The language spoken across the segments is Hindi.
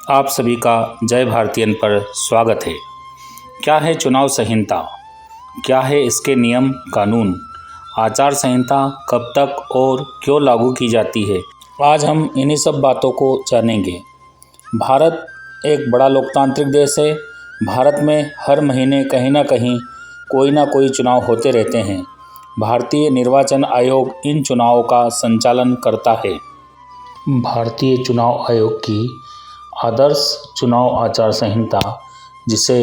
आप सभी का जय भारतीयन पर स्वागत है। क्या है चुनाव संहिता? क्या है इसके नियम कानून? आचार संहिता कब तक और क्यों लागू की जाती है? आज हम इन्हीं सब बातों को जानेंगे। भारत एक बड़ा लोकतांत्रिक देश है। भारत में हर महीने कहीं ना कहीं कोई ना कोई चुनाव होते रहते हैं। भारतीय निर्वाचन आयोग इन चुनावों का संचालन करता है। भारतीय चुनाव आयोग की आदर्श चुनाव आचार संहिता, जिसे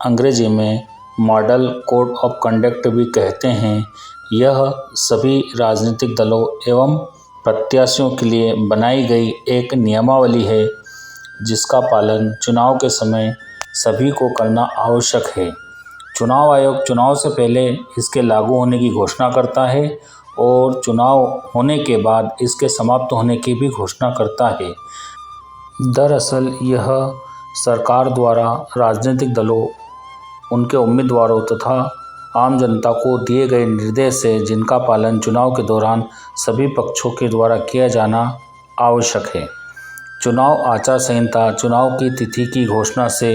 अंग्रेजी में मॉडल कोड ऑफ कंडक्ट भी कहते हैं, यह सभी राजनीतिक दलों एवं प्रत्याशियों के लिए बनाई गई एक नियमावली है, जिसका पालन चुनाव के समय सभी को करना आवश्यक है। चुनाव आयोग चुनाव से पहले इसके लागू होने की घोषणा करता है और चुनाव होने के बाद इसके समाप्त होने की भी घोषणा करता है। दरअसल यह सरकार द्वारा राजनीतिक दलों, उनके उम्मीदवारों तथा आम जनता को दिए गए निर्देश है, जिनका पालन चुनाव के दौरान सभी पक्षों के द्वारा किया जाना आवश्यक है। चुनाव आचार संहिता चुनाव की तिथि की घोषणा से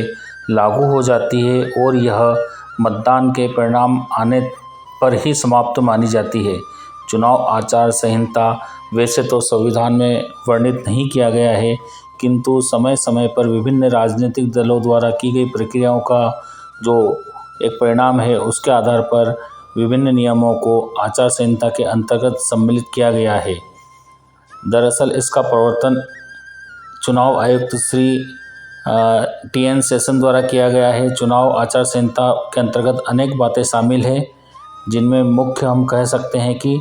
लागू हो जाती है और यह मतदान के परिणाम आने पर ही समाप्त मानी जाती है। चुनाव आचार संहिता वैसे तो संविधान में वर्णित नहीं किया गया है, किंतु समय समय पर विभिन्न राजनीतिक दलों द्वारा की गई प्रक्रियाओं का जो एक परिणाम है, उसके आधार पर विभिन्न नियमों को आचार संहिता के अंतर्गत सम्मिलित किया गया है। दरअसल इसका प्रवर्तन चुनाव आयुक्त श्री TN सेशन द्वारा किया गया है। चुनाव आचार संहिता के अंतर्गत अनेक बातें शामिल हैं, जिनमें मुख्य हम कह सकते हैं कि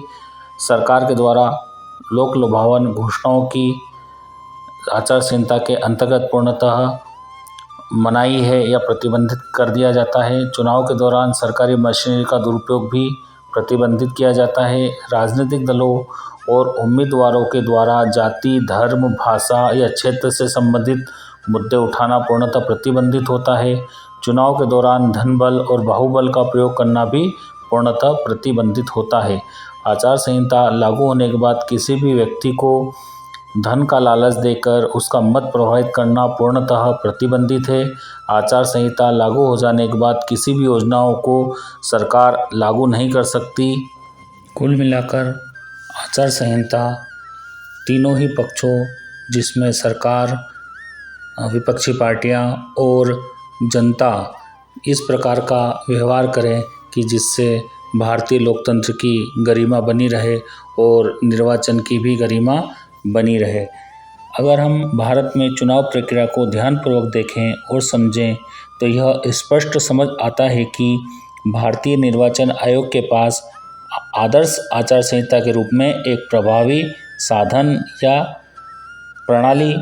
सरकार के द्वारा लोक लुभावन घोषणाओं की आचार संहिता के अंतर्गत पूर्णतः मनाही है या प्रतिबंधित कर दिया जाता है। चुनाव के दौरान सरकारी मशीनरी का दुरुपयोग भी प्रतिबंधित किया जाता है। राजनीतिक दलों और उम्मीदवारों के द्वारा जाति, धर्म, भाषा या क्षेत्र से संबंधित मुद्दे उठाना पूर्णतः प्रतिबंधित होता है। चुनाव के दौरान धन बल और बाहुबल का प्रयोग करना भी पूर्णतः प्रतिबंधित होता है। आचार संहिता लागू होने के बाद किसी भी व्यक्ति को धन का लालच देकर उसका मत प्रभावित करना पूर्णतः प्रतिबंधित है। आचार संहिता लागू हो जाने के बाद किसी भी योजनाओं को सरकार लागू नहीं कर सकती। कुल मिलाकर आचार संहिता तीनों ही पक्षों, जिसमें सरकार, विपक्षी पार्टियां और जनता, इस प्रकार का व्यवहार करें कि जिससे भारतीय लोकतंत्र की गरिमा बनी रहे और निर्वाचन की भी गरिमा बनी रहे। अगर हम भारत में चुनाव प्रक्रिया को ध्यानपूर्वक देखें और समझें तो यह स्पष्ट समझ आता है कि भारतीय निर्वाचन आयोग के पास आदर्श आचार संहिता के रूप में एक प्रभावी साधन या प्रणाली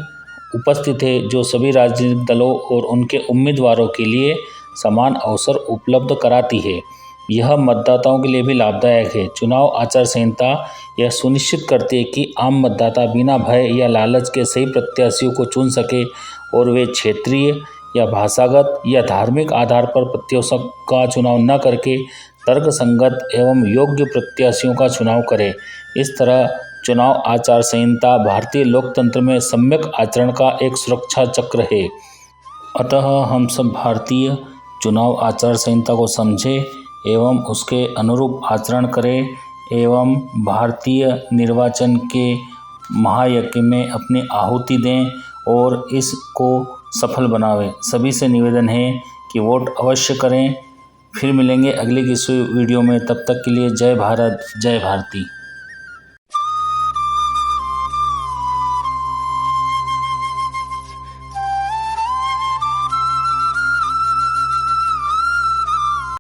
उपस्थित है, जो सभी राजनीतिक दलों और उनके उम्मीदवारों के लिए समान अवसर उपलब्ध कराती है। यह मतदाताओं के लिए भी लाभदायक है। चुनाव आचार संहिता यह सुनिश्चित करती है कि आम मतदाता बिना भय या लालच के सही प्रत्याशियों को चुन सके और वे क्षेत्रीय या भाषागत या धार्मिक आधार पर प्रत्याशियों का चुनाव न करके तर्कसंगत एवं योग्य प्रत्याशियों का चुनाव करें। इस तरह चुनाव आचार संहिता भारतीय लोकतंत्र में सम्यक आचरण का एक सुरक्षा चक्र है। अतः हम सब भारतीय चुनाव आचार संहिता को समझें एवं उसके अनुरूप आचरण करें एवं भारतीय निर्वाचन के महायज्ञ में अपनी आहुति दें और इसको सफल बनावें। सभी से निवेदन है कि वोट अवश्य करें। फिर मिलेंगे अगले किसी वीडियो में, तब तक के लिए जय भारत, जय भारती।